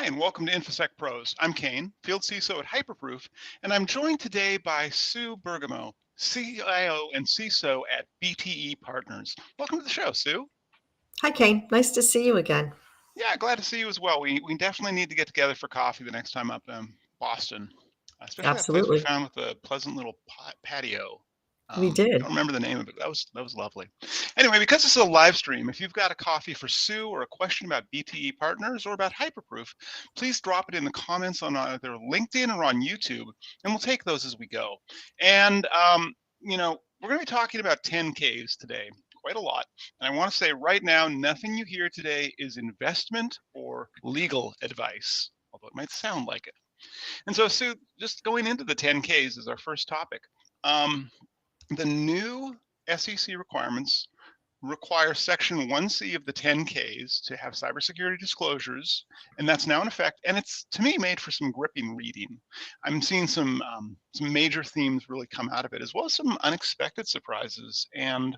and welcome to Infosec Pros. I'm Kayne, Field CISO at Hyperproof, and I'm joined today by Sue Bergamo, CIO and CISO at BTE Partners. Welcome to the show, Sue. Hi, Kayne. Nice to see you again. Yeah, glad to see you as well. We definitely need to get together for coffee the next time up in Boston, especially that place we Absolutely. found with the pleasant little patio. We I don't did. remember the name of it. That was lovely. Anyway, because this is a live stream, if you've got a coffee for Sue or a question about BTE Partners or about Hyperproof, please drop it in the comments on either LinkedIn or on YouTube, and we'll take those as we go. And we're going to be talking about 10Ks today, quite a lot. And I want to say right now, nothing you hear today is investment or legal advice, although it might sound like it. And so, Sue, just going into the 10Ks is our first topic. The new SEC requirements require Section 1C of the 10Ks to have cybersecurity disclosures, and that's now in effect. And it's, to me, made for some gripping reading. I'm seeing some major themes really come out of it, as well as some unexpected surprises. And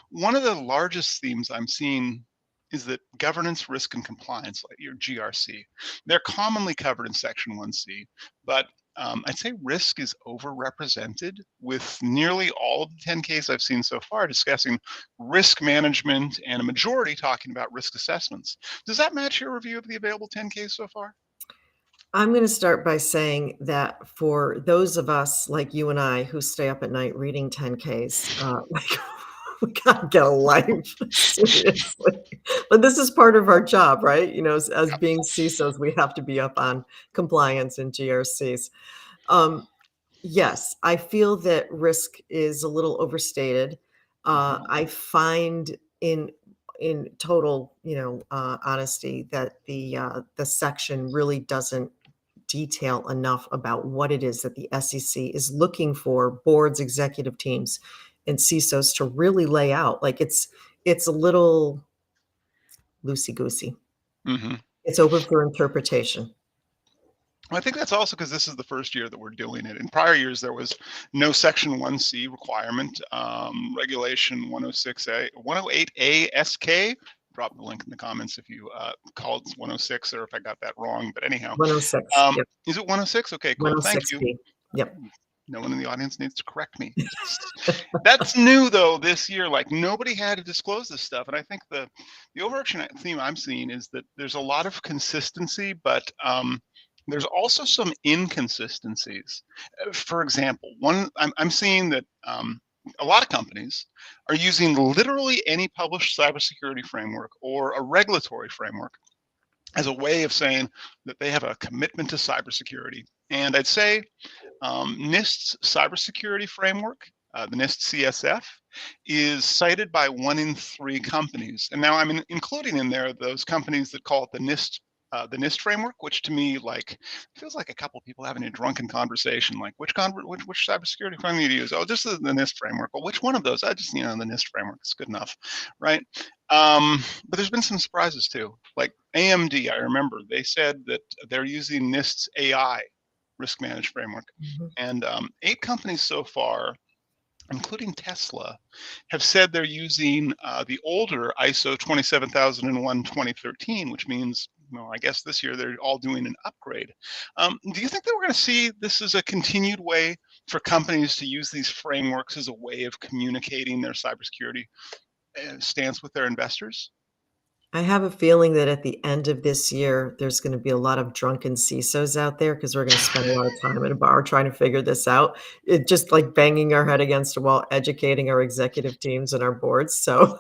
one of the largest themes I'm seeing is that governance, risk, and compliance, like your GRC, they're commonly covered in Section 1C, but I'd say risk is overrepresented, with nearly all of the 10Ks I've seen so far discussing risk management and a majority talking about risk assessments. Does that match your review of the available 10Ks so far? I'm going to start by saying that for those of us like you and I who stay up at night reading 10Ks, we gotta get a life, seriously. But this is part of our job, right? As Yep. being CISOs, we have to be up on compliance and GRCs. Yes, I feel that risk is a little overstated. I find in total, honesty, that the section really doesn't detail enough about what it is that the SEC is looking for boards, executive teams, and CISOs to really lay out. Like it's a little loosey-goosey. Mm-hmm. It's open for interpretation. I think that's also because this is the first year that we're doing it. In prior years, there was no Section 1C requirement. Regulation 106A, 108A SK. Drop the link in the comments if you call it 106 or if I got that wrong. But anyhow, 106. Yep. is it 106? Okay, cool. Thank you. 106B. Yep. No one in the audience needs to correct me. That's new though this year. Like nobody had to disclose this stuff, and I think the overarching theme I'm seeing is that there's a lot of consistency, but there's also some inconsistencies. For example, I'm seeing that a lot of companies are using literally any published cybersecurity framework or a regulatory framework as a way of saying that they have a commitment to cybersecurity. And I'd say NIST's cybersecurity framework, the NIST CSF, is cited by 1 in 3 companies. And now I'm including in there those companies that call it the NIST framework, which to me feels like a couple of people having a drunken conversation. Like which cybersecurity framework do you use? Oh, just the NIST framework. Well, which one of those? I just the NIST framework. It's good enough, right? But there's been some surprises too. Like AMD, I remember they said that they're using NIST's AI risk management framework, and 8 companies so far, including Tesla, have said they're using the older ISO 27001:2013, which means, I guess this year they're all doing an upgrade. Do you think that we're going to see this as a continued way for companies to use these frameworks as a way of communicating their cybersecurity stance with their investors? I have a feeling that at the end of this year, there's going to be a lot of drunken CISOs out there because we're going to spend a lot of time at a bar trying to figure this out. It just like banging our head against a wall, educating our executive teams and our boards. So,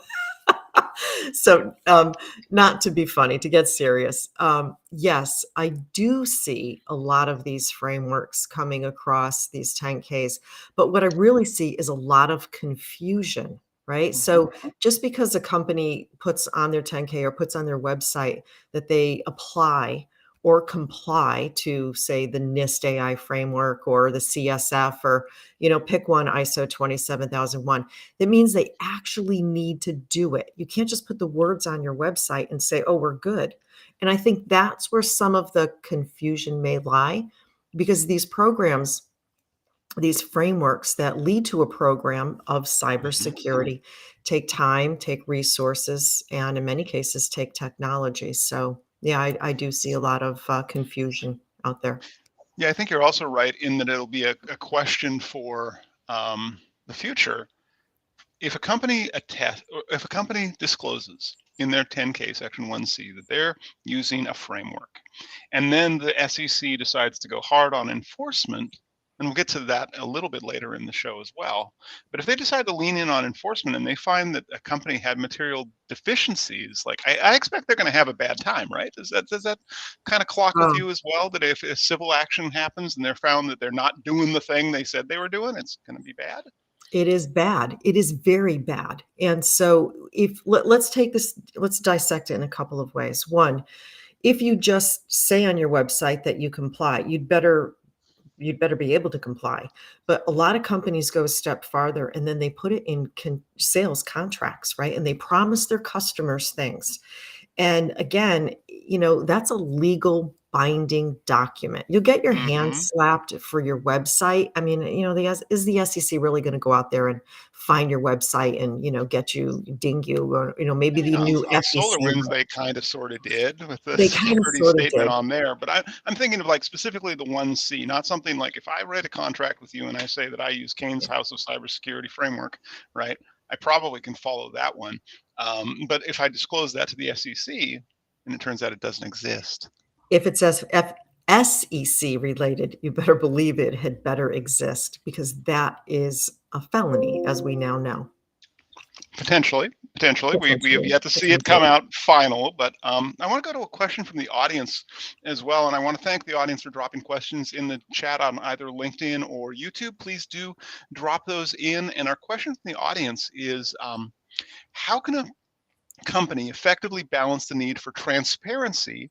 not to be funny, to get serious. Yes, I do see a lot of these frameworks coming across these 10Ks, but what I really see is a lot of confusion. Right. So just because a company puts on their 10K or puts on their website that they apply or comply to, say, the NIST AI framework or the CSF or, pick one, ISO 27001, that means they actually need to do it. You can't just put the words on your website and say, oh, we're good. And I think that's where some of the confusion may lie, because these frameworks that lead to a program of cybersecurity take time, take resources, and in many cases, take technology. So Yeah, I do see a lot of confusion out there. Yeah, I think you're also right in that it'll be a question for the future. If a company if a company discloses in their 10K Section 1C that they're using a framework, and then the SEC decides to go hard on enforcement, and we'll get to that a little bit later in the show as well. But if they decide to lean in on enforcement and they find that a company had material deficiencies, like I expect they're going to have a bad time, right? Does that kind of clock with Um, you as well? That if a civil action happens and they're found that they're not doing the thing they said they were doing, it's going to be bad. it is bad. It is very bad. And so if let's take this, let's dissect it in a couple of ways. One, if you just say on your website that you comply, you'd better be able to comply. But a lot of companies go a step farther and then they put it in sales contracts, right? And they promise their customers things. And again, that's a legal binding document. You'll get your hand Hmm. slapped for your website. I mean, is the SEC really going to go out there and find your website and, get you, ding you, or, maybe the new On FEC, SolarWinds, they kind of sort of did with the they kind of security sort of statement did. on there. But I'm thinking of like specifically the 1C, not something like if I write a contract with you and I say that I use Kayne's House of Cybersecurity framework, right? I probably can follow that one. But if I disclose that to the SEC and it turns out it doesn't exist, If it says SEC related, you better believe it had better exist because that is a felony, as we now know. potentially, we have Potentially, yet to see it come potentially. out final. But I want to go to a question from the audience as well, and I want to thank the audience for dropping questions in the chat on either LinkedIn or YouTube. Please do drop those in. And our question from the audience is, how can a company effectively balance the need for transparency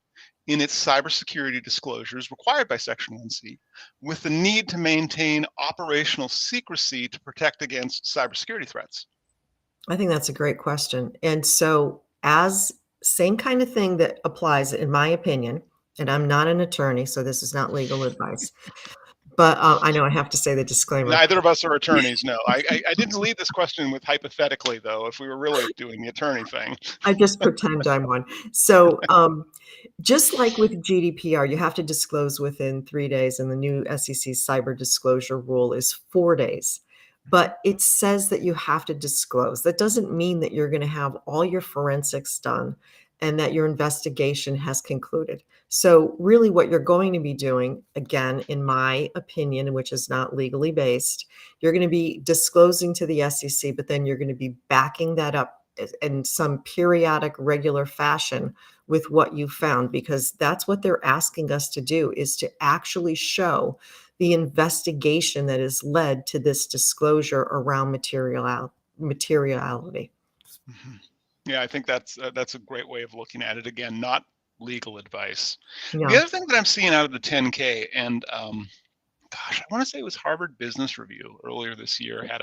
in its cybersecurity disclosures required by Section 1C with the need to maintain operational secrecy to protect against cybersecurity threats? I think that's a great question. And so, as same kind of thing that applies, in my opinion, and I'm not an attorney, so this is not legal advice, but I know I have to say the disclaimer. Neither of us are attorneys. No, I didn't lead this question with hypothetically, though, if we were really doing the attorney thing. I just pretend I'm one. So, just like with GDPR, you have to disclose within 3 days, and the new SEC cyber disclosure rule is 4 days. But it says that you have to disclose. That doesn't mean that you're gonna have all your forensics done and that your investigation has concluded. So, really what you're going to be doing, again, in my opinion, which is not legally based, you're gonna be disclosing to the SEC, but then you're gonna be backing that up in some periodic, regular fashion with what you found, because that's what they're asking us to do, is to actually show the investigation that has led to this disclosure around materiality. Mhm. Yeah, I think that's a great way of looking at it. Again, not legal advice. The Yeah. other thing that I'm seeing out of the 10K, and gosh, I want to say it was Harvard Business Review earlier this year had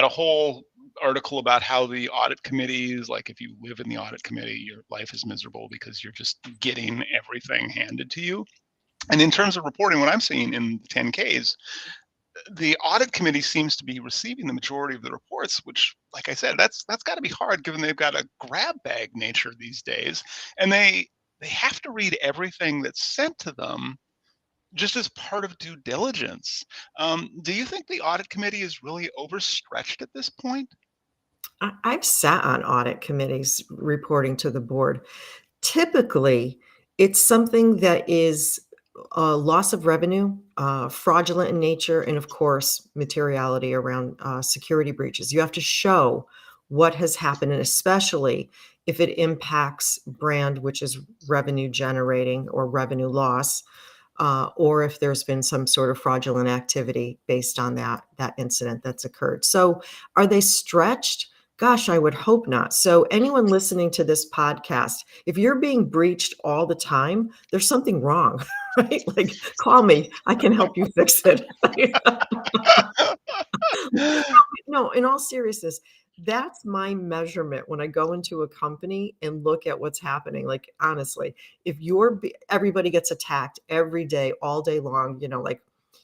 a whole article about how the audit committees, like if you live in the audit committee, your life is miserable because you're just getting everything handed to you. And in terms of reporting, what I'm seeing in the 10Ks, the audit committee seems to be receiving the majority of the reports, which, like I said, that's got to be hard given they've got a grab bag nature these days, and they have to read everything that's sent to them just as part of due diligence. Do you think the audit committee is really overstretched at this point? I've sat on audit committees reporting to the board. Typically, it's something that is a loss of revenue, fraudulent in nature, and of course, materiality around security breaches. You have to show what has happened, and especially if it impacts brand, which is revenue generating or revenue loss, or if there's been some sort of fraudulent activity based on that incident that's occurred. So, are they stretched? Gosh, I would hope not. So, anyone listening to this podcast, if you're being breached all the time, there's something wrong, right? Like, call me. I can help you fix it. No, in all seriousness, that's my measurement when I go into a company and look at what's happening. Like, honestly, if everybody gets attacked every day, all day long, like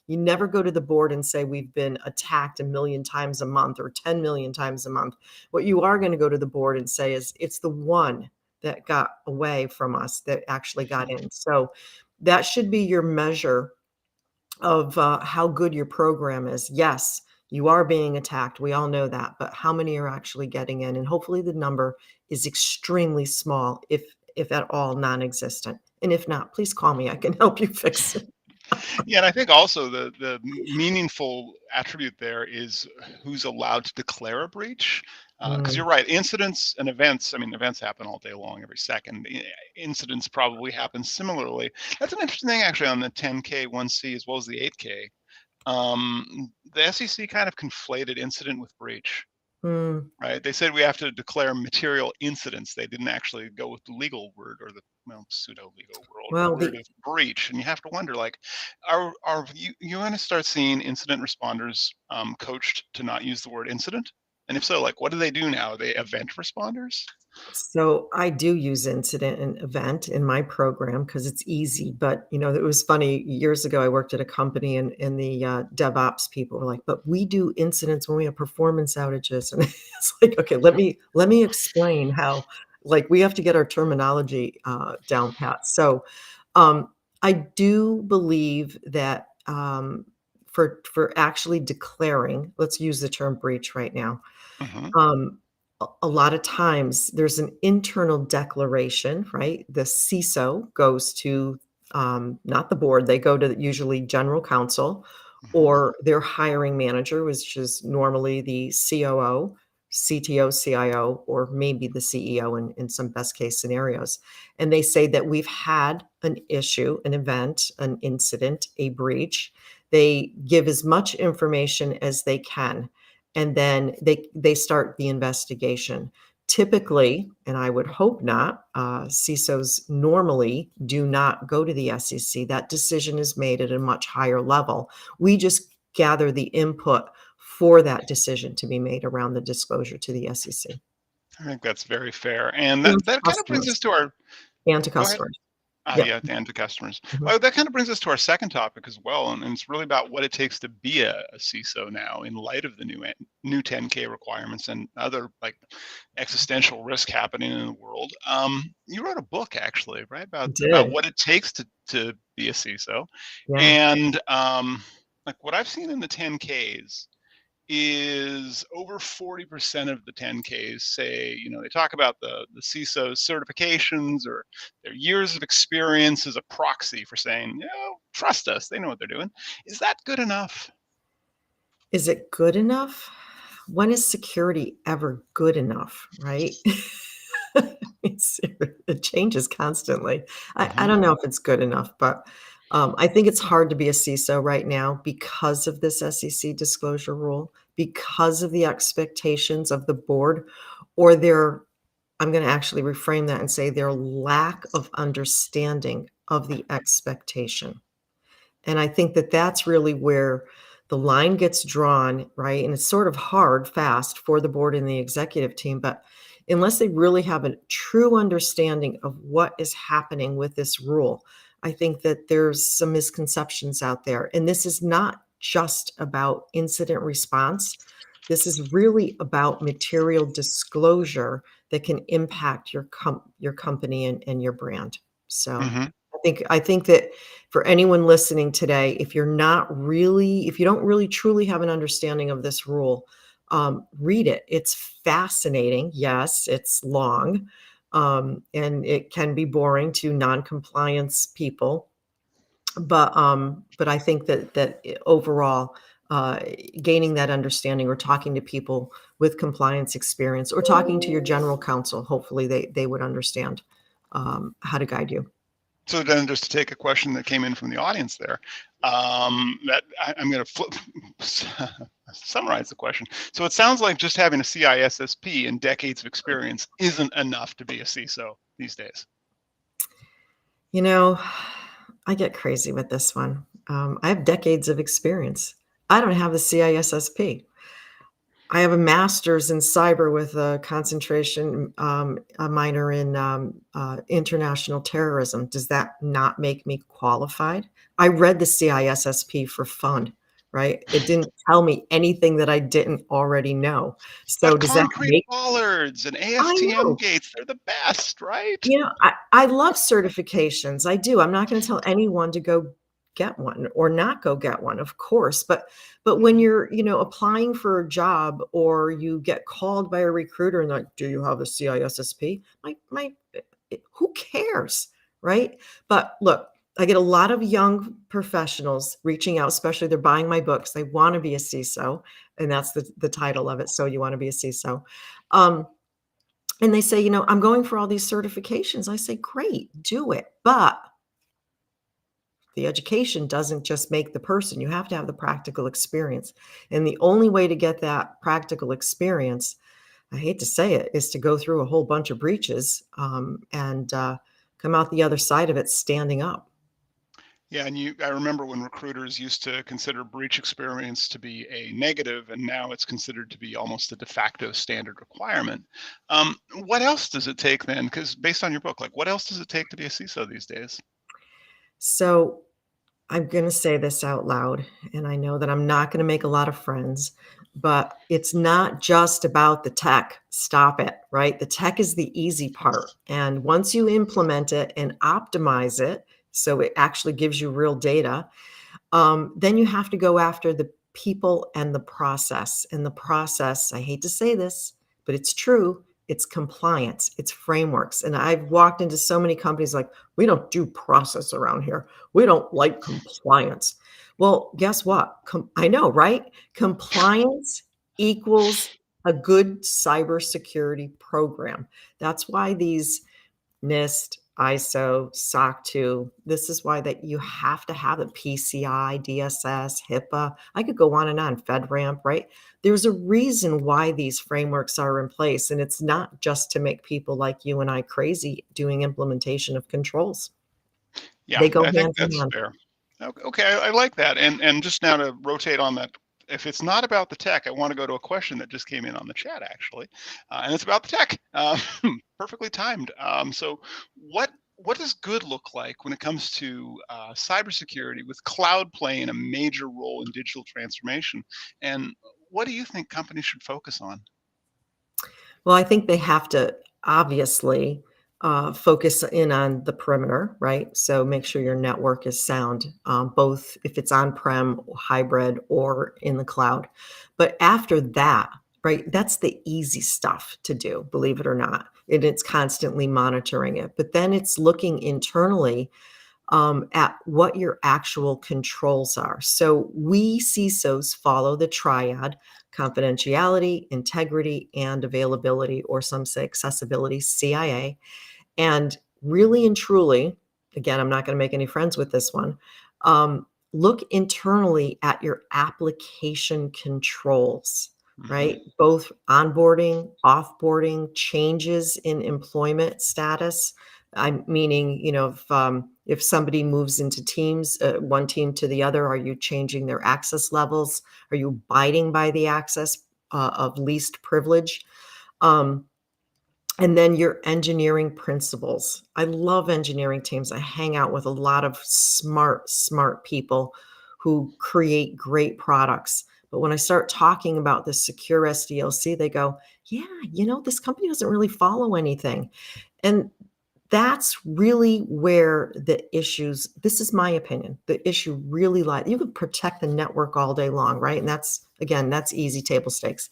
you never go to the board and say we've been attacked a million times a month or 10 million times a month. What you are going to go to the board and say is it's the one that got away from us that actually got in. So that should be your measure of how good your program is. Yes, you are being attacked. We all know that, but how many are actually getting in? And hopefully the number is extremely small, if at all non-existent. And if not, please call me. I can help you fix it. Yeah, and I think also the meaningful attribute there is who's allowed to declare a breach. Because you're Mm. right, incidents and events, I mean, events happen all day long, every second. Incidents probably happen similarly. That's an interesting thing, actually, on the 10K, 1C, as well as the 8K. The SEC kind of conflated incident with breach. Mm. Right? They said we have to declare material incidents. They didn't actually go with the legal word, or the, well, pseudo legal Well, word of breach. And you have to wonder, like, are you going to start seeing incident responders coached to not use the word incident? And if so, like, what do they do now? Are they event responders? so I do use incident and event in my program because it's easy. But it was funny. Years ago, I worked at a company, and the DevOps people were like, "But we do incidents when we have performance outages." And it's like, okay, let me explain how. Like we have to get our terminology down pat. So I do believe that for actually declaring, let's use the term breach right now. Hmm. A lot of times there's an internal declaration, right? The CISO goes to, not the board, they go to usually general counsel Hmm. or their hiring manager, which is normally the COO, CTO, CIO, or maybe the CEO in some best case scenarios. And they say that we've had an issue, an event, an incident, a breach. They give as much information as they can, and then they start the investigation. Typically, and I would hope not, CISOs normally do not go to the SEC. That decision is made at a much higher level. We just gather the input for that decision to be made around the disclosure to the SEC I think that's very fair. And and to that kind of brings customers. us to our, And to go ahead. customers. Yep. Yeah, and to customers. Mhm. Well, that kind of brings us to our second topic as well, and it's really about what it takes to be a CISO now in light of the new 10K requirements and other, like, existential risk happening in the world. You wrote a book, actually, right, about Did. what it takes to be a CISO, Yeah. and like what I've seen in the 10Ks is over 40% of the 10Ks say, they talk about the CISO certifications or their years of experience as a proxy for saying, trust us, they know what they're doing. Is that good enough? Is it good enough? When is security ever good enough, right? It's it changes constantly. I Hmm. don't know if it's good enough, but, I think it's hard to be a CISO right now because of this SEC disclosure rule, because of the expectations of the board or their I'm gonna actually reframe that and say their lack of understanding of the expectation. And I think that that's really where the line gets drawn, right? And it's sort of hard, fast for the board and the executive team, but unless they really have a true understanding of what is happening with this rule, I think that there's some misconceptions out there. And this is not just about incident response. This is really about material disclosure that can impact your company and your brand. So Hmm. I think that for anyone listening today, if you don't really truly have an understanding of this rule, read it. It's fascinating. Yes, it's long, and it can be boring to non-compliance people. But I think that overall, uh, gaining that understanding or talking to people with compliance experience or talking to your general counsel, hopefully they would understand how to guide you. So then, just to take a question that came in from the audience there, that I'm going to flip, summarize the question. So it sounds like just having a CISSP and decades of experience isn't enough to be a CISO these days. You know, I get crazy with this one. I have decades of experience. I don't have the CISSP. I have a master's in cyber with a concentration, a minor in international terrorism. Does that not make me qualified? I read the CISSP for fun. right? It didn't tell me anything that I didn't already know. So But does that concrete make bollards and I ASTM know. gates, they're the best, right? I love certifications. I do. I'm not gonna tell anyone to go get one or not go get one, of course, but when Mhm. you're, applying for a job or you get called by a recruiter and like, "Do you have a CISSP?" Who cares, right? But look, I get a lot of young professionals reaching out, especially they're buying my books. They wanna be a CISO, and that's the title of it, "So You Wanna Be a CISO." Um, and they say, "I'm going for all these certifications." I say, "Great, do it." But the education doesn't just make the person. You have to have the practical experience. And the only way to get that practical experience, I hate to say it, is to go through a whole bunch of breaches and come out the other side of it standing up. Yeah, and I remember when recruiters used to consider breach experience to be a negative, and now it's considered to be almost a de facto standard requirement. What else does it take then? Because based on your book, like what else does it take to be a CISO these days? So I'm going to say this out loud, and I know that I'm not going to make a lot of friends, but it's not just about the tech. Stop it, right? The tech is the easy part. And once you implement it and optimize it, so it actually gives you real data, then you have to go after the people and the process. And the process, I hate to say this, but it's true. It's compliance, it's frameworks. And I've walked into so many companies like, we don't do process around here. We don't like compliance. Well, guess what? I know, right? Compliance equals a good cybersecurity program. That's why these NIST, ISO, SOC 2. This is why that you have to have a PCI, DSS, HIPAA. I could go on and on, FedRAMP, right? There's a reason why these frameworks are in place, and it's not just to make people like you and I crazy doing implementation of controls. Yeah, They go I think hand in that's hand. fair. Okay, I like that. And just now to rotate on that, if it's not about the tech, I want to go to a question that just came in on the chat actually, and it's about the tech. Perfectly timed. So, what does good look like when it comes to cybersecurity with cloud playing a major role in digital transformation? And what do you think companies should focus on? Well, I think they have to obviously focus in on the perimeter, right? So make sure your network is sound, both if it's on prem, hybrid, or in the cloud. But after that, right, that's the easy stuff to do, believe it or not. And it's constantly monitoring it. But then it's looking internally at what your actual controls are. So we CISOs follow the triad: confidentiality, integrity, and availability, or some say accessibility, CIA. And really and truly, again, I'm not going to make any friends with this one. Look internally at your application controls, Hmm. right? Both onboarding, offboarding, changes in employment status. I'm meaning, if somebody moves into teams, one team to the other, are you changing their access levels? Are you abiding by the access of least privilege? Um, and then your engineering principles. I love engineering teams. I hang out with a lot of smart, smart people who create great products. But when I start talking about the secure SDLC, they go, yeah, this company doesn't really follow anything. And that's really where the issues, this is my opinion, the issue really lies. You can protect the network all day long, right? And that's easy table stakes.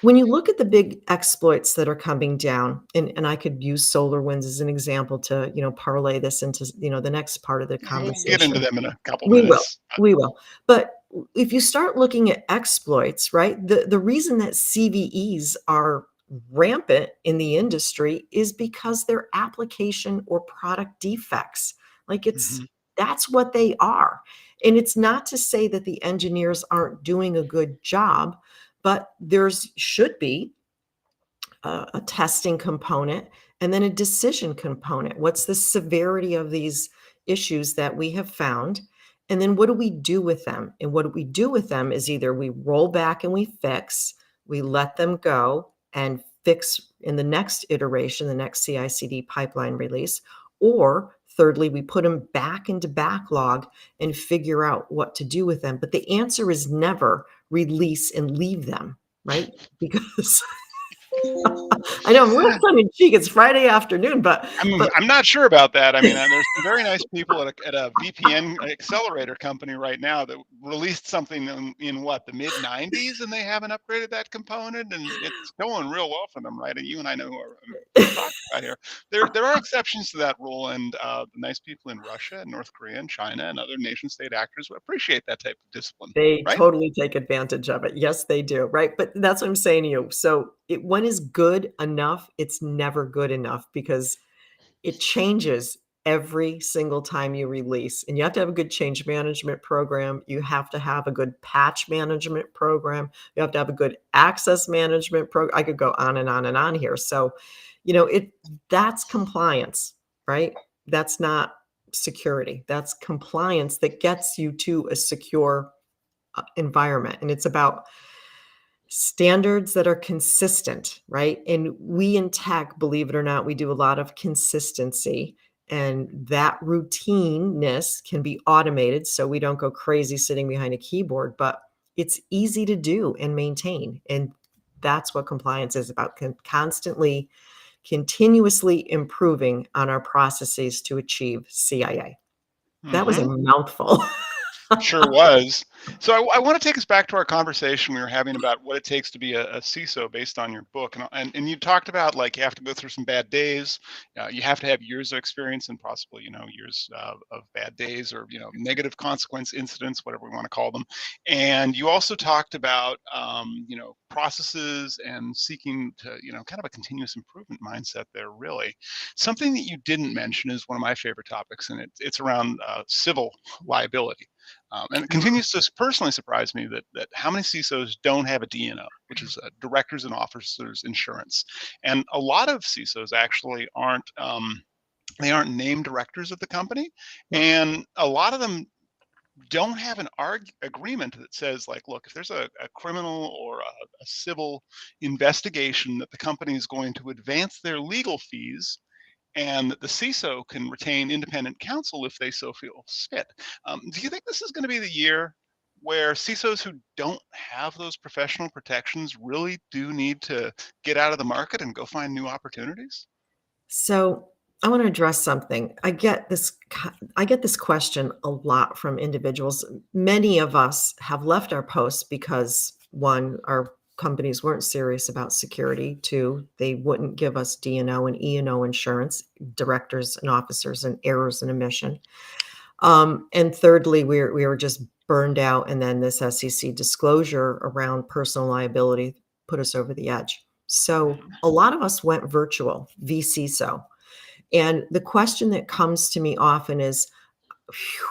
When you look at the big exploits that are coming down, and I could use SolarWinds as an example to, parlay this into, the next part of the We'll get into conversation. them in a couple We will, minutes. we will. But if you start looking at exploits, right, the reason that CVEs are rampant in the industry is because they're application or product defects. Like Hmm. that's what they are. And it's not to say that the engineers aren't doing a good job, but there's should be a testing component and then a decision component. What's the severity of these issues that we have found? And then what do we do with them? And what we do with them is either we roll back and we fix, we let them go and fix in the next iteration, the next CI/CD pipeline release, or Thirdly, we put them back into backlog and figure out what to do with them. But the answer is never release and leave them, right? Because I know I'm a little tongue in cheek. It's Friday afternoon, but I'm not sure about that. I mean, there's some very nice people at a VPN accelerator company right now that released something in what, the mid '90s, and they haven't upgraded that component, and it's going real well for them, right? And you and I know who we're talking about here. There are exceptions to that rule, and the nice people in Russia and North Korea and China and other nation state actors will appreciate that type of discipline, they right? totally take advantage of it. Yes, they do, right? But that's what I'm saying to you. So when is good enough? It's never good enough because it changes every single time you release. And you have to have a good change management program. You have to have a good patch management program. You have to have a good access management program. I could go on and on and on here. So, that's compliance, right? That's not security. That's compliance that gets you to a secure environment. And it's about standards that are consistent, right? And we in tech, believe it or not, we do a lot of consistency, and that routineness can be automated so we don't go crazy sitting behind a keyboard, but it's easy to do and maintain. And that's what compliance is about, constantly, continuously improving on our processes to achieve CIA. That was a mouthful. Sure was. So I want to take us back to our conversation we were having about what it takes to be a CISO based on your book. And you talked about, like, you have to go through some bad days. You have to have years of experience and possibly, years of bad days or, negative consequence incidents, whatever we want to call them. And you also talked about, processes and seeking to, kind of a continuous improvement mindset there, really. Something that you didn't mention is one of my favorite topics, and it's around civil liability. And it continues to personally surprise me that how many CISOs don't have a DNO, which is Directors and Officers Insurance. And a lot of CISOs actually aren't they aren't named directors of the company, and a lot of them don't have an agreement that says, like, look, if there's a criminal or a civil investigation, that the company is going to advance their legal fees, and that the CISO can retain independent counsel if they so feel fit. Do you think this is going to be the year where CISOs who don't have those professional protections really do need to get out of the market and go find new opportunities? So I want to address something. I get this question a lot from individuals. Many of us have left our posts because, one, our companies weren't serious about security. Two, they wouldn't give us D&O and E&O insurance, directors and officers, and errors and omission. And thirdly, we were just burned out, and then this SEC disclosure around personal liability put us over the edge. So a lot of us went virtual, vCISO. And the question that comes to me often is, "Phew,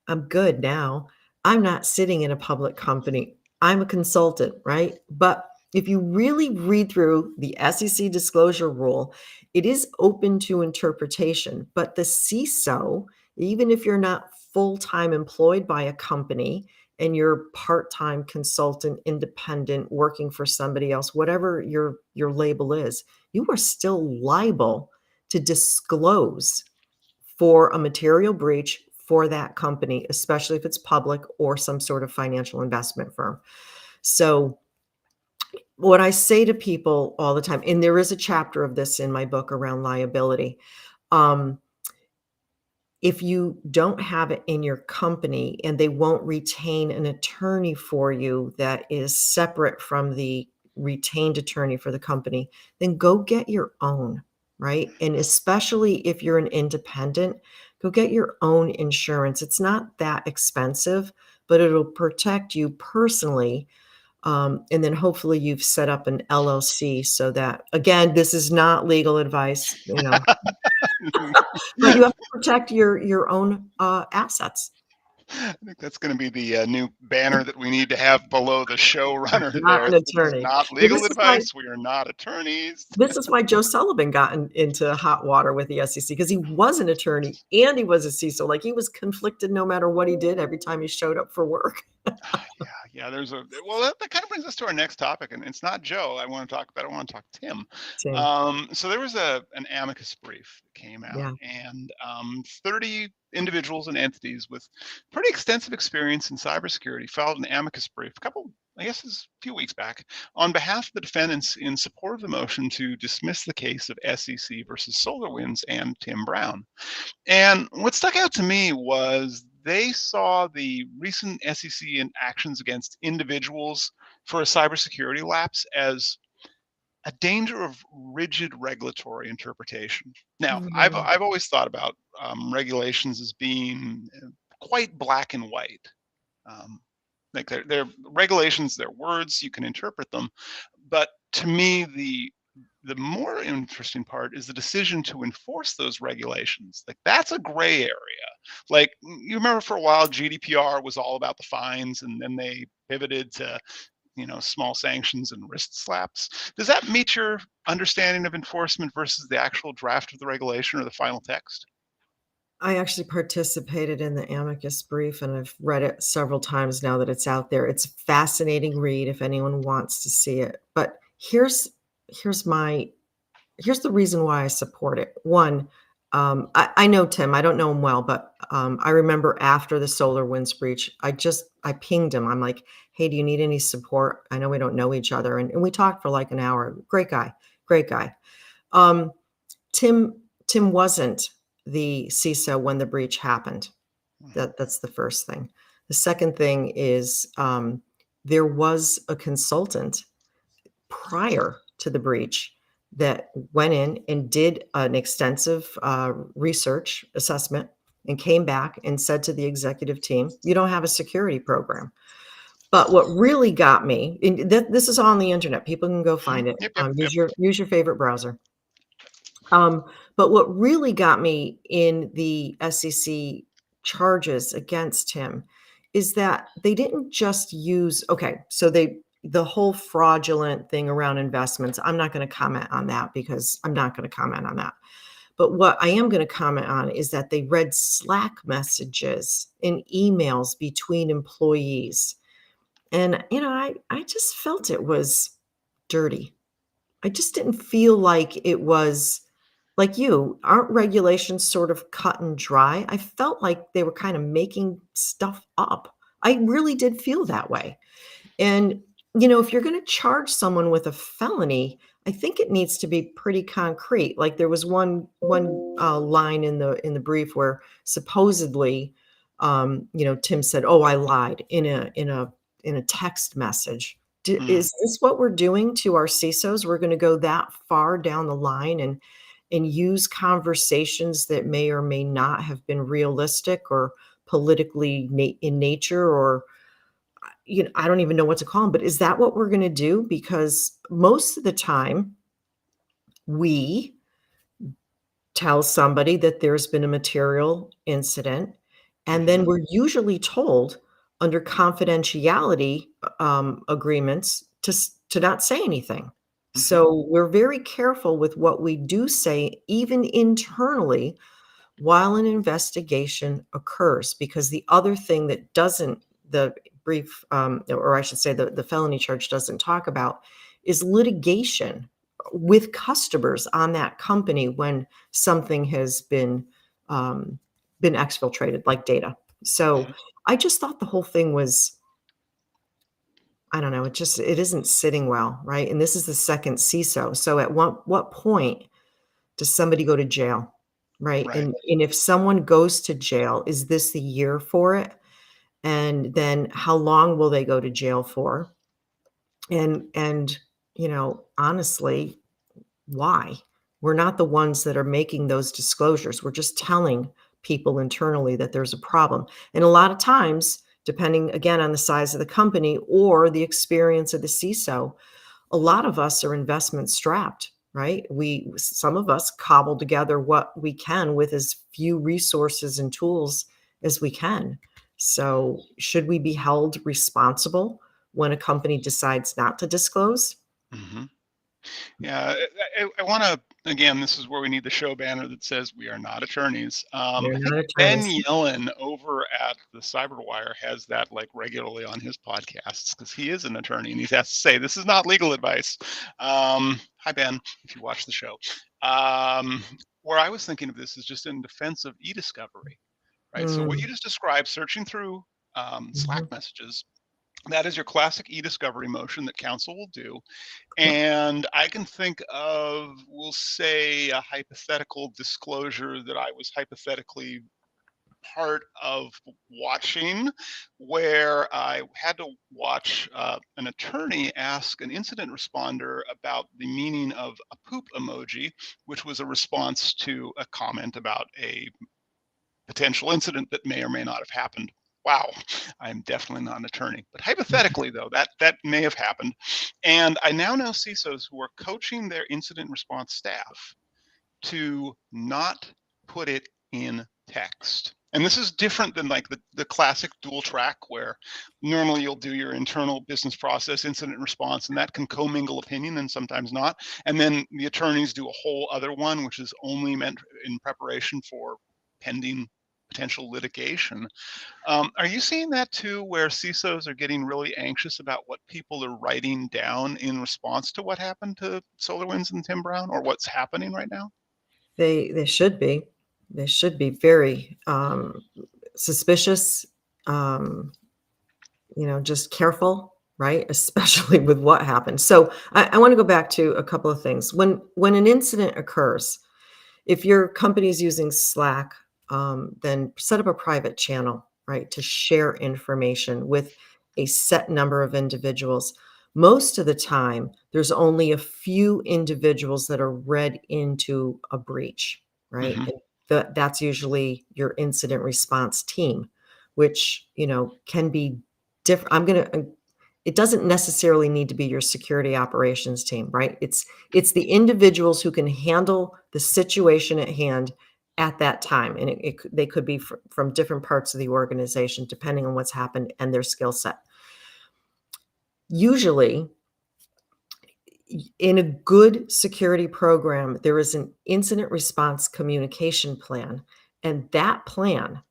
I'm good now. I'm not sitting in a public company. I'm a consultant," right? But if you really read through the SEC disclosure rule, it is open to interpretation. But the CISO, even if you're not full-time employed by a company and you're part-time consultant, independent, working for somebody else, whatever your label is, you are still liable to disclose for a material breach for that company, especially if it's public or some sort of financial investment firm. So what I say to people all the time, and there is a chapter of this in my book around liability, if you don't have it in your company and they won't retain an attorney for you that is separate from the retained attorney for the company, then go get your own, right? And especially if you're an independent, go get your own insurance. It's not that expensive, but it'll protect you personally. And then hopefully you've set up an LLC so that, again, this is not legal advice, but you have to protect your own assets. I think that's going to be the new banner that we need to have below the showrunner Not there. an This is attorney. not Well, legal advice. We are not attorneys. this is why Joe Sullivan got into hot water with the SEC, because he was an attorney and he was a CISO. Like, he was conflicted no matter what he did every time he showed up for work. Yeah. That kind of brings us to our next topic, and it's not Joe I want to talk about. I want to talk Tim. Tim. So there was an amicus brief that came out, Yeah. and 30 individuals and entities with pretty extensive experience in cybersecurity filed an amicus brief I guess it's a few weeks back, on behalf of the defendants in support of the motion to dismiss the case of SEC versus SolarWinds and Tim Brown. And what stuck out to me was they saw the recent SEC actions against individuals for a cybersecurity lapse as a danger of rigid regulatory interpretation. Now, Mm. I've always thought about regulations as being quite black and white. Um, like they're regulations, they're words, you can interpret them. But to me, the more interesting part is the decision to enforce those regulations. Like that's a gray area. Like you remember for a while, GDPR was all about the fines, and then they pivoted to small sanctions and wrist slaps. Does that meet your understanding of enforcement versus the actual draft of the regulation or the final text? I actually participated in the amicus brief, and I've read it several times now that it's out there. It's a fascinating read if anyone wants to see it. But here's my here's the reason why I support it. One, I know Tim. I don't know him well, but I remember after the SolarWinds breach, I pinged him. I'm like, "Hey, do you need any support? I know we don't know each other," and we talked for like an hour. Great guy, great guy. Um, Tim wasn't the CISO when the breach happened. Mhm. That's the first thing. The second thing is there was a consultant prior to the breach that went in and did an extensive research assessment and came back and said to the executive team, "You don't have a security program." But what really got me, and this is on the internet, people can go Mhm. find it. Yep, yep, yep. Use your favorite browser. Um, but what really got me in the SEC charges against him is that they didn't just use okay, so the whole fraudulent thing around investments, I'm not going to comment on that because I'm not going to comment on that. But what I am going to comment on is that they read Slack messages and emails between employees. And I just felt it was dirty. I just didn't feel like it was like you, aren't regulations sort of cut and dry? I felt like they were kind of making stuff up. I really did feel that way. And, if you're gonna charge someone with a felony, I think it needs to be pretty concrete. Like, there was one line in the brief where supposedly, Tim said, "Oh, I lied," in a text message. D Mm. Is this what we're doing to our CISOs? We're gonna go that far down the line and use conversations that may or may not have been realistic or politically in nature, or I don't even know what to call them, but is that what we're gonna do? Because most of the time, we tell somebody that there's been a material incident, and then Mhm. we're usually told under confidentiality, agreements to not say anything. Mhm. So, we're very careful with what we do say, even internally, while an investigation occurs, because the other thing that doesn't the brief, or I should say the felony charge doesn't talk about is litigation with customers on that company when something has been exfiltrated, like data. So Mhm. I just thought the whole thing was, I don't know, it isn't sitting well, right? And this is the second CISO. So at what point does somebody go to jail, right? Right. And if someone goes to jail, is this the year for it? And then how long will they go to jail for? And honestly, why? We're not the ones that are making those disclosures. We're just telling people internally that there's a problem. And a lot of times, depending again on the size of the company or the experience of the CISO, a lot of us are investment strapped, right? Some of us cobble together what we can with as few resources and tools as we can. So, should we be held responsible when a company decides not to disclose? Mhm. Yeah, I want to Again, this is where we need the show banner that says we are not attorneys. They're I think not Ben attorneys. Yellen over at the Cyberwire has that like regularly on his podcasts because he is an attorney and he has to say this is not legal advice. Hi Ben, if you watch the show. Where I was thinking of this is just in defense of e-discovery, right? So what you Mm, just described, searching through Slack mhm. messages, that is your classic e-discovery motion that counsel will do. And I can think of, we'll say, a hypothetical disclosure that I was hypothetically part of watching, where I had to watch an attorney ask an incident responder about the meaning of a poop emoji, which was a response to a comment about a potential incident that may or may not have happened. Wow, I'm definitely not an attorney, but hypothetically though, that may have happened. And I now know CISOs who are coaching their incident response staff to not put it in text. And this is different than like the classic dual track where normally you'll do your internal business process incident response and that can commingle opinion and sometimes not. And then the attorneys do a whole other one, which is only meant in preparation for pending potential litigation. Are you seeing that too, where CISOs are getting really anxious about what people are writing down in response to what happened to SolarWinds and Tim Brown, or what's happening right now? They should be. They should be very, suspicious, um, just careful, right? Especially with what happened. So I wanna go back to a couple of things. When an incident occurs, if your company is using Slack, then set up a private channel, right, to share information with a set number of individuals. Most of the time, there's only a few individuals that are read into a breach, right? Hmm. And that's usually your incident response team, which can be different. It doesn't necessarily need to be your security operations team, right? It's the individuals who can handle the situation at hand at that time, and they could be from different parts of the organization depending on what's happened and their skill set. Usually, in a good security program, there is an incident response communication plan, and that plan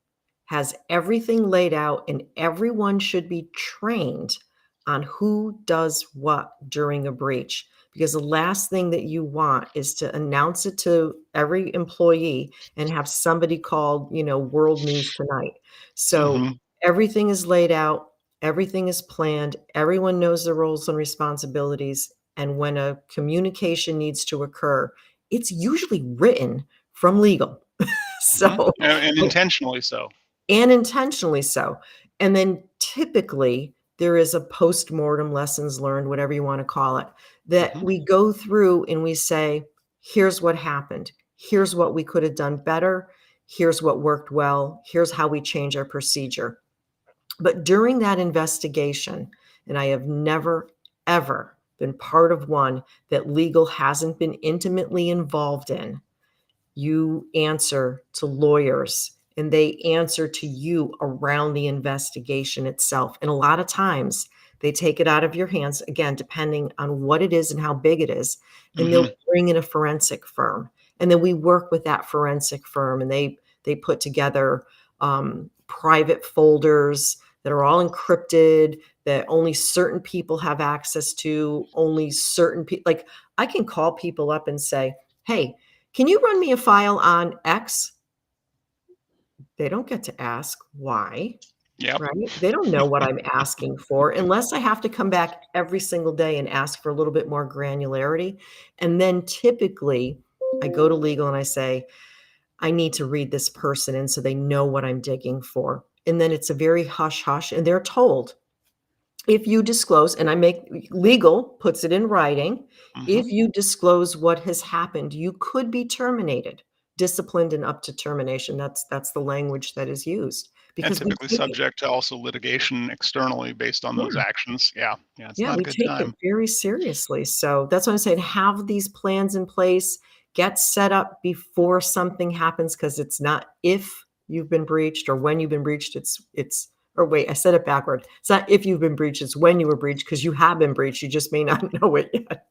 has everything laid out, and everyone should be trained on who does what during a breach. Because the last thing that you want is to announce it to every employee and have somebody called, world news tonight. So Hmm. everything is laid out, everything is planned, everyone knows their roles and responsibilities. And when a communication needs to occur, it's usually written from legal. Hmm. So, And intentionally so. and intentionally so. And then typically there is a post-mortem lessons learned, whatever you want to call it, that Hmm. we go through and we say, here's what happened. Here's what we could have done better. Here's what worked well. Here's how we change our procedure. But during that investigation, and I have never, ever been part of one that legal hasn't been intimately involved in, you answer to lawyers and they answer to you around the investigation itself. And a lot of times they take it out of your hands, again, depending on what it is and how big it is, and Hmm. they'll bring in a forensic firm. And then we work with that forensic firm and they put together private folders that are all encrypted, that only certain people have access to, only certain people. Like I can call people up and say, hey, can you run me a file on X? They don't get to ask why, Yep. right? They don't know what I'm asking for unless I have to come back every single day and ask for a little bit more granularity. And then typically I go to legal and I say, I need to read this person in so they know what I'm digging for. And then it's a very hush hush, and they're told if you disclose, and I make legal puts it in writing, Hmm. if you disclose what has happened, you could be terminated, disciplined and up to termination. That's the language that is used And because we typically take it, subject to also litigation externally based on those yeah, actions. Yeah. Yeah. It's yeah, not a we good take it time. very seriously. So that's what I'm saying. Have these plans in place, get set up before something happens because it's not if you've been breached or when you've been breached. It's or wait, I said it backward. It's not if you've been breached, it's when you were breached because you have been breached. You just may not know it yet.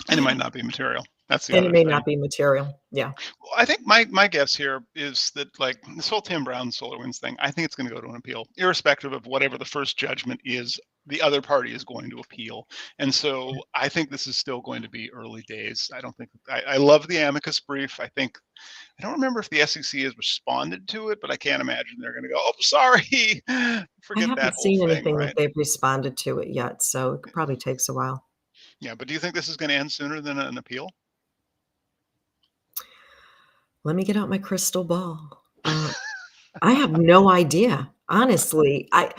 And it might not be material. That's the And it other may thing. not be material. Yeah. Well, I think my guess here is that like this whole Tim Brown SolarWinds thing, I think it's going to go to an appeal, irrespective of whatever the first judgment is. The other party is going to appeal, and so I think this is still going to be early days. I don't think I love the amicus brief. I don't remember if the SEC has responded to it, but I can't imagine they're going to go, "Oh, sorry, I forget that haven't whole seen thing," anything that right? they've responded to it yet, so it probably takes a while. Yeah, but do you think this is going to end sooner than an appeal? Let me get out my crystal ball. I have no idea, honestly. I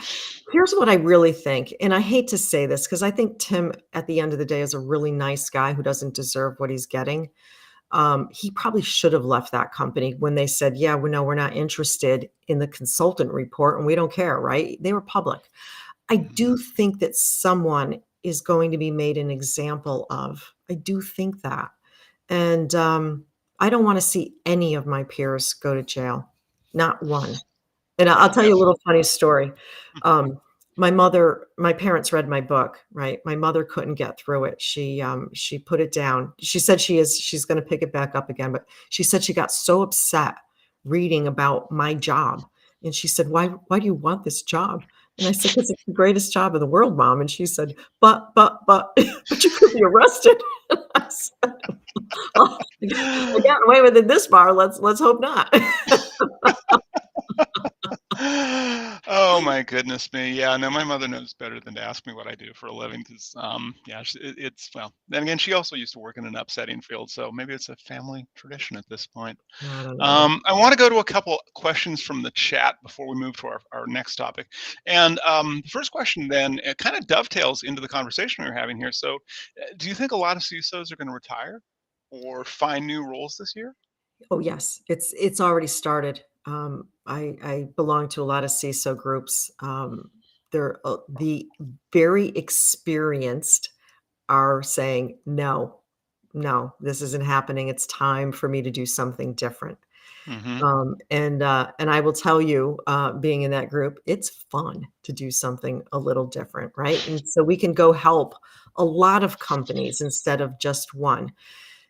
Here's what I really think, and I hate to say this because I think Tim, at the end of the day, is a really nice guy who doesn't deserve what he's getting. He probably should have left that company when they said, "Yeah, we know we're not interested in the consultant report, and we don't care," right? They were public. I Mhm. do think that someone is going to be made an example of. I do think that. And, I don't wanna see any of my peers go to jail, not one. And I'll Yeah, tell you a little definitely. funny story. Um, my parents read my book, right? My mother couldn't get through it. She put it down. She said she's gonna pick it back up again, but she said she got so upset reading about my job, and she said, "Why do you want this job?" And I said, "'Cause it's the greatest job in the world, mom." And she said, but but you could be arrested." And I said, "Oh, I got away with it this far, let's hope not." Oh my goodness me. Yeah, no, my mother knows better than to ask me what I do for a living because, yeah, it's well. Then again, she also used to work in an upsetting field, so maybe it's a family tradition at this point. I don't know. I want to go to a couple questions from the chat before we move to our next topic. And the first question then it kind of dovetails into the conversation we are having here. So, do you think a lot of CISOs are going to retire or find new roles this year? Oh, yes, it's already started. I belong to a lot of CISO groups. The very experienced are saying, "No, no, this isn't happening. It's time for me to do something different." Mm-hmm. And I will tell you, being in that group, it's fun to do something a little different, right? And so we can go help a lot of companies instead of just one.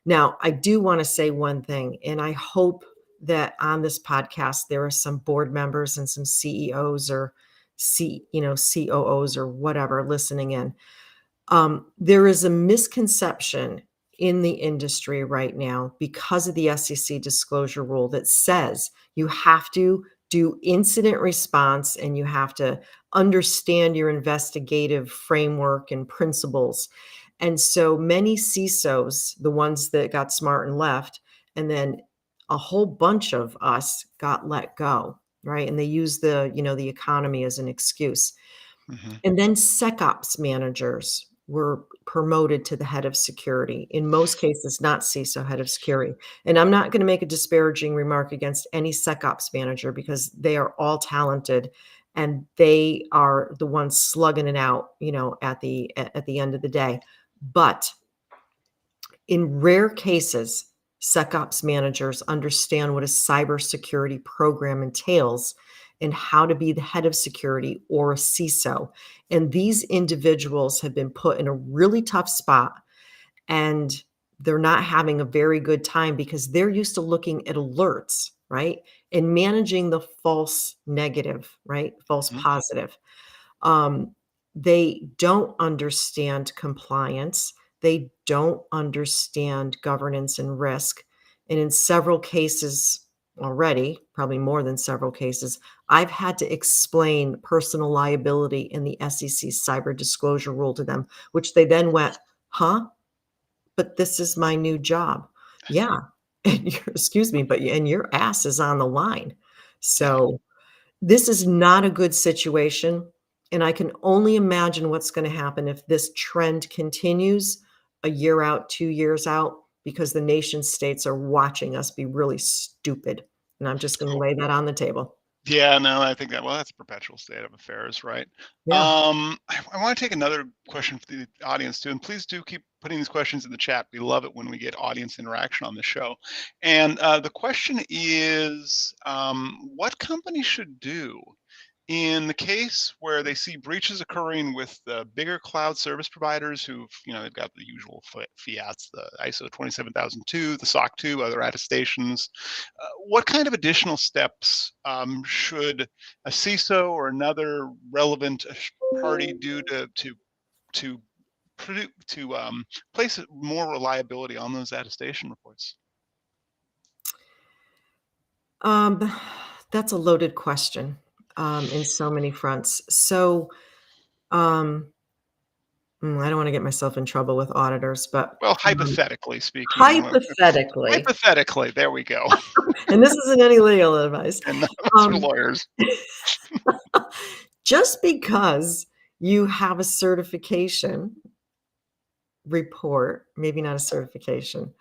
Now, I do want to say one thing, and I hope that on this podcast there are some board members and some CEOs or COOs or whatever listening in. There is a misconception in the industry right now because of the SEC disclosure rule that says you have to do incident response and you have to understand your investigative framework and principles. And so many CISOs, the ones that got smart and left, and then a whole bunch of us got let go, right? And they use the economy as an excuse. Mm-hmm. And then SecOps managers were promoted to the head of security, in most cases, not CISO, head of security. And I'm not going to make a disparaging remark against any SecOps manager because they are all talented and they are the ones slugging it out, at the end of the day. But in rare cases, SecOps managers understand what a cybersecurity program entails and how to be the head of security or a CISO. And these individuals have been put in a really tough spot and they're not having a very good time because they're used to looking at alerts, right? And managing the false negative, right? False Mm-hmm. positive. Um, they don't understand compliance. They don't understand governance and risk. And in several cases already, probably more than several cases, I've had to explain personal liability in the SEC cyber disclosure rule to them, which they then went, huh? But this is my new job. Yeah. And excuse me, and your ass is on the line. Yeah. So this is not a good situation, and I can only imagine what's gonna happen if this trend continues a year out, 2 years out, because the nation states are watching us be really stupid, and I'm just gonna lay that on the table. Yeah, no, I think that well, that's a perpetual state of affairs, right? Yeah. I want to take another question for the audience too, and please do keep putting these questions in the chat. We love it when we get audience interaction on the show. And the question is, what companies should do In the case where they see breaches occurring with the bigger cloud service providers who've, they've got the usual fiats, the ISO 27002, the SOC 2, other attestations, what kind of additional steps should a CISO or another relevant party do to place more reliability on those attestation reports? Um, that's a loaded question, in so many fronts. So, um, I don't wanna get myself in trouble with auditors, but, Well, um, hypothetically speaking, hypothetically, hypothetically, there we go. and this isn't any legal advice, And that's for um, lawyers. just because you have a certification report, maybe not a certification,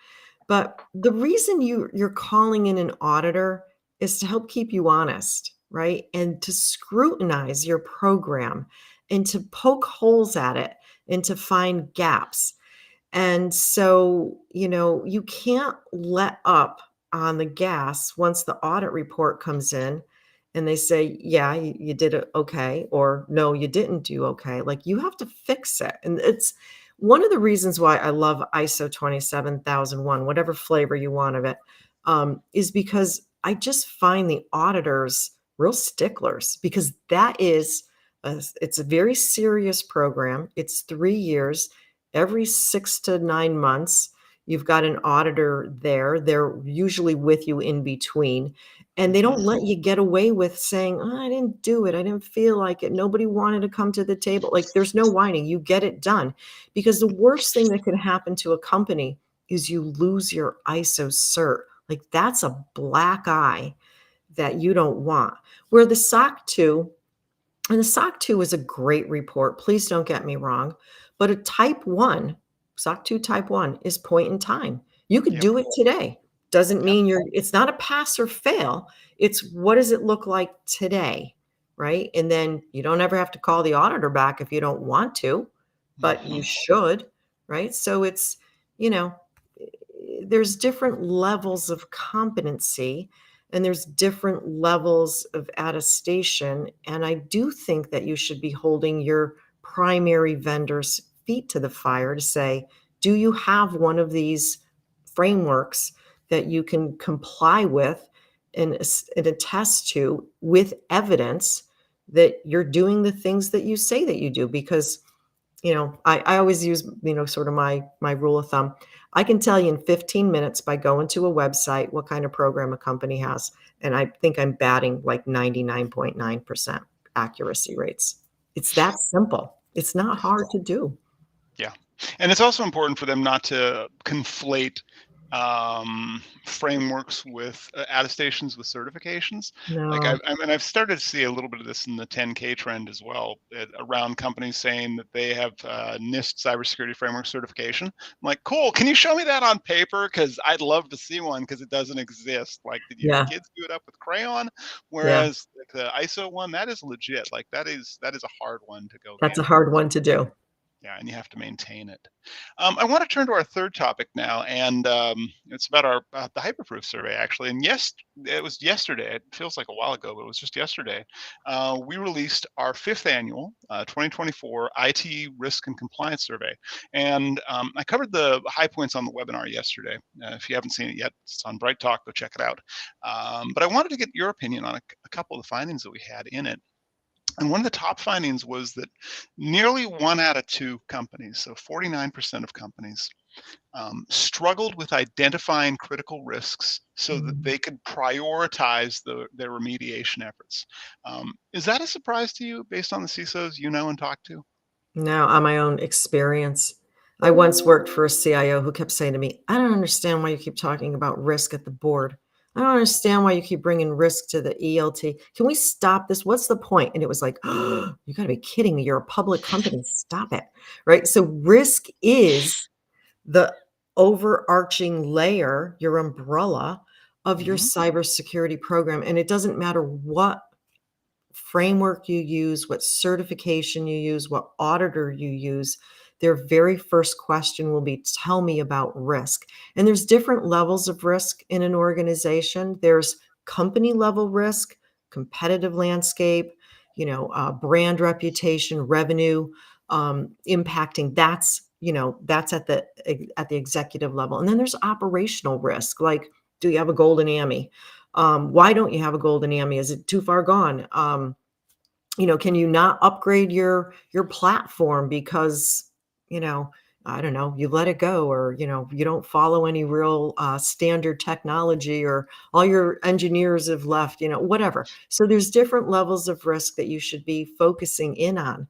but the reason you're calling in an auditor is to help keep you honest, right? And to scrutinize your program and to poke holes at it and to find gaps. And so, you can't let up on the gas once the audit report comes in and they say, yeah, you did it okay, or no, you didn't do okay. Like you have to fix it. And it's one of the reasons why I love ISO 27001, whatever flavor you want of it, is because I just find the auditors real sticklers because it's a very serious program. It's 3 years. Every 6 to 9 months, you've got an auditor there. They're usually with you in between, and they Mhm. don't let you get away with saying, "Oh, I didn't do it. I didn't feel like it. Nobody wanted to come to the table." Like, there's no whining. You get it done, because the worst thing that could happen to a company is you lose your ISO cert. Like, that's a black eye that you don't want. Where the SOC 2 and the SOC 2 is a great report, please don't get me wrong, but a type 1, SOC 2 type 1 is point in time. You could Yep. do it today. Doesn't Yep. mean it's not a pass or fail. It's what does it look like today, right? And then you don't ever have to call the auditor back if you don't want to, but you Mhm. should, right? So you know, there's different levels of competency and there's different levels of attestation. And I do think that you should be holding your primary vendor's feet to the fire to say, do you have one of these frameworks that you can comply with and attest to with evidence that you're doing the things that you say that you do? Because I always use, sort of my rule of thumb. I can tell you in 15 minutes by going to a website what kind of program a company has. And I think I'm batting like 99.9% accuracy rates. It's that simple. It's not hard to do. Yeah. And it's also important for them not to conflate frameworks with attestations with certifications. Like No. I've started to see a little bit of this in the 10K trend as well, around companies saying that they have NIST cybersecurity framework certification. I'm like, cool. Can you show me that on paper? Because I'd love to see one because it doesn't exist. Like, did your Yeah. kids do it up with crayon? Yeah. Whereas like, the ISO one, that is legit. Like that is a hard one to go That's a get. hard one to do. Yeah, and you have to maintain it. I want to turn to our third topic now, and it's about our the Hyperproof survey actually. And yes, it was yesterday. It feels like a while ago, but it was just yesterday. We released our fifth annual 2024 IT risk and compliance survey, and I covered the high points on the webinar yesterday. If you haven't seen it yet, it's on Bright Talk. Go check it out. But I wanted to get your opinion on a couple of the findings that we had in it. And one of the top findings was that nearly 1 out of 2 companies, so 49% of companies, struggled with identifying critical risks so that Mhm. they could prioritize their remediation efforts. Is that a surprise to you based on the CISOs you know and talk to? No, on my own experience. I once worked for a CIO who kept saying to me, "I don't understand why you keep talking about risk at the board. I don't understand why you keep bringing risk to the ELT. Can we stop this? What's the point?" And it was like, "Oh, you gotta be kidding me. You're a public company. Stop it." Right? So risk is the overarching layer, your umbrella of your Hmm. cybersecurity program. And it doesn't matter what framework you use, what certification you use, what auditor you use, their very first question will be, tell me about risk. And there's different levels of risk in an organization. There's company level risk, competitive landscape, brand reputation, revenue, impacting. That's at the executive level. And then there's operational risk. Like, do you have a golden AMI? Why don't you have a golden AMI? Is it too far gone? Can you not upgrade your platform because, I don't know, you let it go, or, you don't follow any real standard technology, or all your engineers have left, whatever. So there's different levels of risk that you should be focusing in on.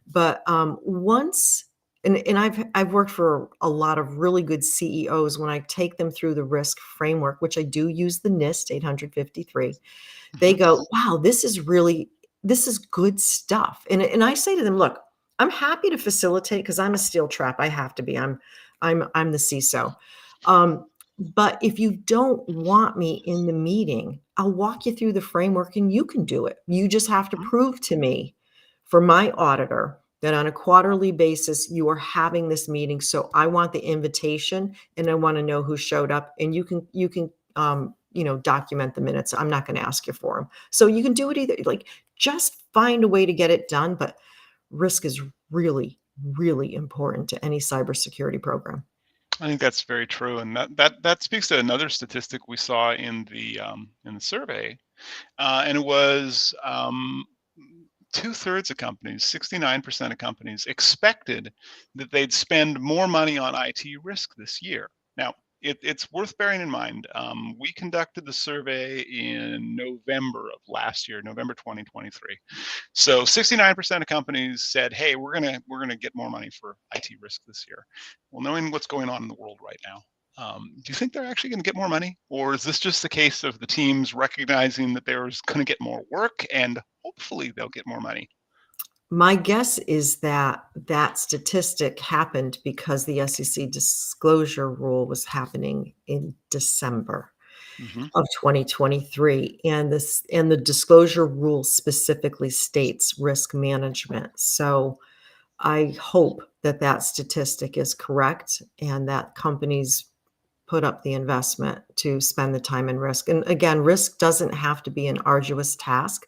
But once, and I've worked for a lot of really good CEOs. When I take them through the risk framework, which I do use the NIST 853, they Mhm. go, wow, this is good stuff. And I say to them, look, I'm happy to facilitate because I'm a steel trap. I have to be. I'm the CISO. But if you don't want me in the meeting, I'll walk you through the framework and you can do it. You just have to prove to me, for my auditor, that on a quarterly basis you are having this meeting. So I want the invitation and I want to know who showed up, and you can document the minutes. I'm not going to ask you for them. So you can do it either. Like, just find a way to get it done. But risk is really, really important to any cybersecurity program. I think that's very true, and that speaks to another statistic we saw in the survey, and it was 2/3 of companies, 69% of companies expected that they'd spend more money on IT risk this year. Now, it's worth bearing in mind. We conducted the survey in November of last year, November 2023. So 69% of companies said, "Hey, we're gonna get more money for IT risk this year." Well, knowing what's going on in the world right now, do you think they're actually going to get more money, or is this just the case of the teams recognizing that they're going to get more work and hopefully they'll get more money? My guess is that that statistic happened because the SEC disclosure rule was happening in December Hmm. of 2023, and the disclosure rule specifically states risk management. So I hope that that statistic is correct and that companies put up the investment to spend the time and risk. And again, risk doesn't have to be an arduous task.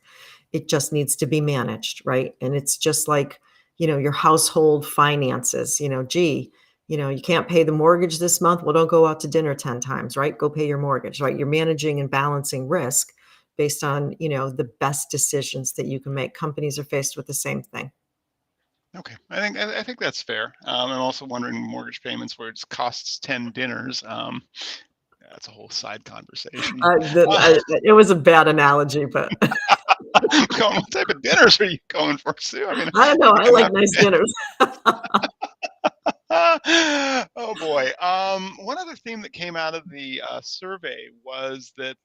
It just needs to be managed, right? And it's just like, your household finances, gee, you can't pay the mortgage this month. Well, don't go out to dinner 10 times, right? Go pay your mortgage, right? You're managing and balancing risk based on, the best decisions that you can make. Companies are faced with the same thing. Okay, I think that's fair. I'm also wondering mortgage payments where it costs 10 dinners. That's a whole side conversation. It was a bad analogy, but What type of dinners are you going for, Sue? I mean, I don't know. I think I I'm like happy. nice dinners. Oh boy. One other theme that came out of the survey was that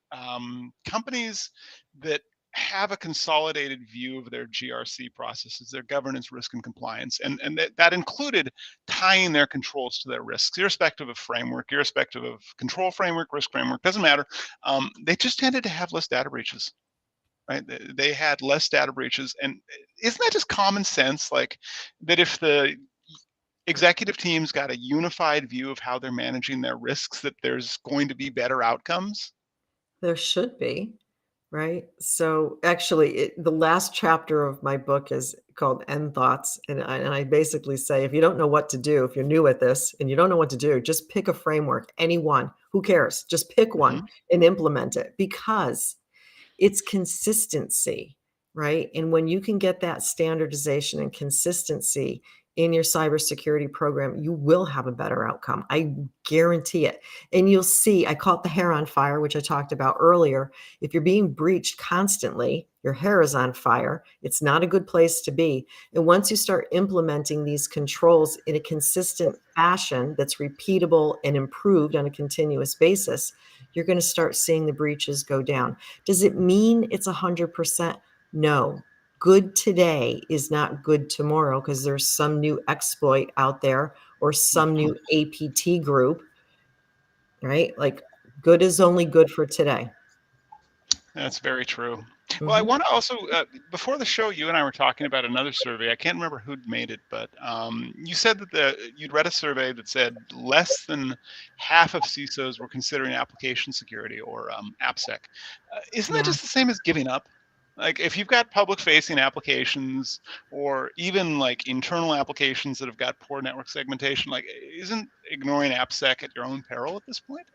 companies that have a consolidated view of their GRC processes, their governance, risk, and compliance, and that included tying their controls to their risks, irrespective of framework, irrespective of control framework, risk framework, doesn't matter. They just tended to have less data breaches. Right? They had less data breaches, and isn't that just common sense? Like that, if the executive teams got a unified view of how they're managing their risks, that there's going to be better outcomes. There should be, right? So actually, the last chapter of my book is called End Thoughts. And I basically say, if you don't know what to do, if you're new at this and you don't know what to do, just pick a framework, any one. Who cares? Just pick one Hmm. and implement it, because it's consistency, right? And when you can get that standardization and consistency in your cybersecurity program, you will have a better outcome. I guarantee it. And you'll see, I call it the hair on fire, which I talked about earlier. If you're being breached constantly, your hair is on fire. It's not a good place to be. And once you start implementing these controls in a consistent fashion that's repeatable and improved on a continuous basis, you're going to start seeing the breaches go down. Does it mean it's 100%? No. Good today is not good tomorrow, because there's some new exploit out there or some Hmm. new APT group, right? Like, good is only good for today. That's very true. Well, I Mhm. want to also, before the show, you and I were talking about another survey. I can't remember who'd made it, but you said that you'd read a survey that said less than half of CISOs were considering application security, or AppSec. Isn't that Yeah. just the same as giving up? Like if you've got public facing applications or even like internal applications that have got poor network segmentation, like isn't ignoring AppSec at your own peril at this point?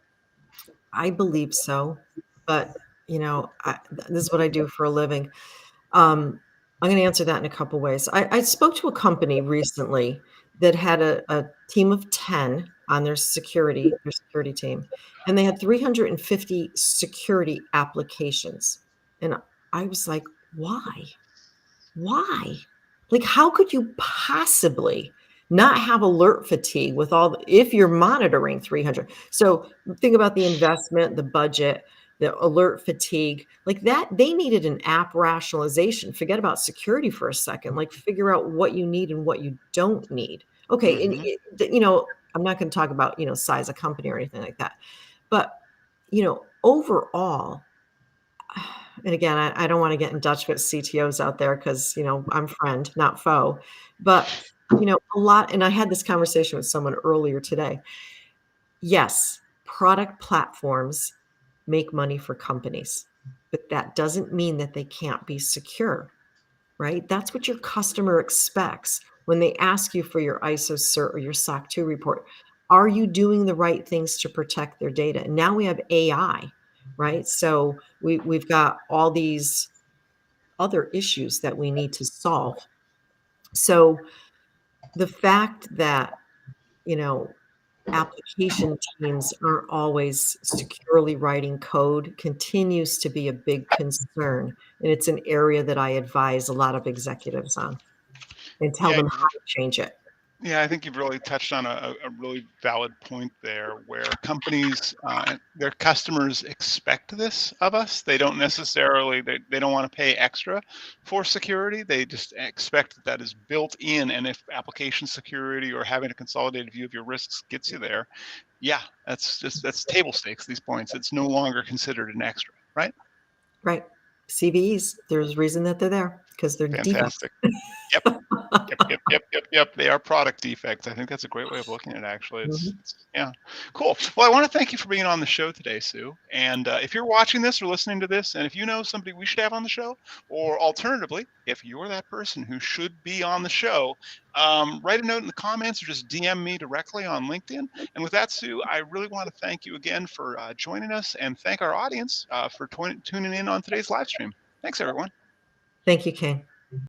I believe so, but, this is what I do for a living. Um, I'm gonna answer that in a couple ways. I spoke to a company recently that had a team of 10 on their security team, and they had 350 security applications, and I was like, "Why? Why? Like, how could you possibly not have alert fatigue with all the if you're monitoring 300?" So, think about the investment, the budget, the alert fatigue, like that they needed an app rationalization. Forget about security for a second, like, figure out what you need and what you don't need. Okay, and Mm-hmm. I'm not gonna talk about, size of company or anything like that, but, overall, and again, I don't wanna get in Dutch with CTOs out there because, I'm friend, not foe. But, a lot and I had this conversation with someone earlier today. Yes, product platforms make money for companies, but that doesn't mean that they can't be secure, right? That's what your customer expects when they ask you for your ISO cert or your SOC 2 report. Are you doing the right things to protect their data? And now we have AI, right? So we've got all these other issues that we need to solve. So the fact that, you know, application teams aren't always securely writing code continues to be a big concern. And it's an area that I advise a lot of executives on and tell Yeah, them how to change it. yeah, I think you've really touched on a really valid point there, where companies, their customers expect this of us. They don't necessarily, they don't want to pay extra for security. They just expect that that is built in. And if application security or having a consolidated view of your risks gets you there, yeah, that's table stakes, these points. It's no longer considered an extra, right? Right. CVEs, there's a reason that they're there because they're defects. Fantastic. Yep. Yep. They are product defects. I think that's a great way of looking at it, actually. Mhm. Yeah, cool. Well, I want to thank you for being on the show today, Sue. And if you're watching this or listening to this, and if you know somebody we should have on the show, or alternatively, if you're that person who should be on the show, write a note in the comments or just DM me directly on LinkedIn. And with that, Sue, I really want to thank you again for joining us and thank our audience for tuning in on today's live stream. Thanks, everyone. Thank you, Kane.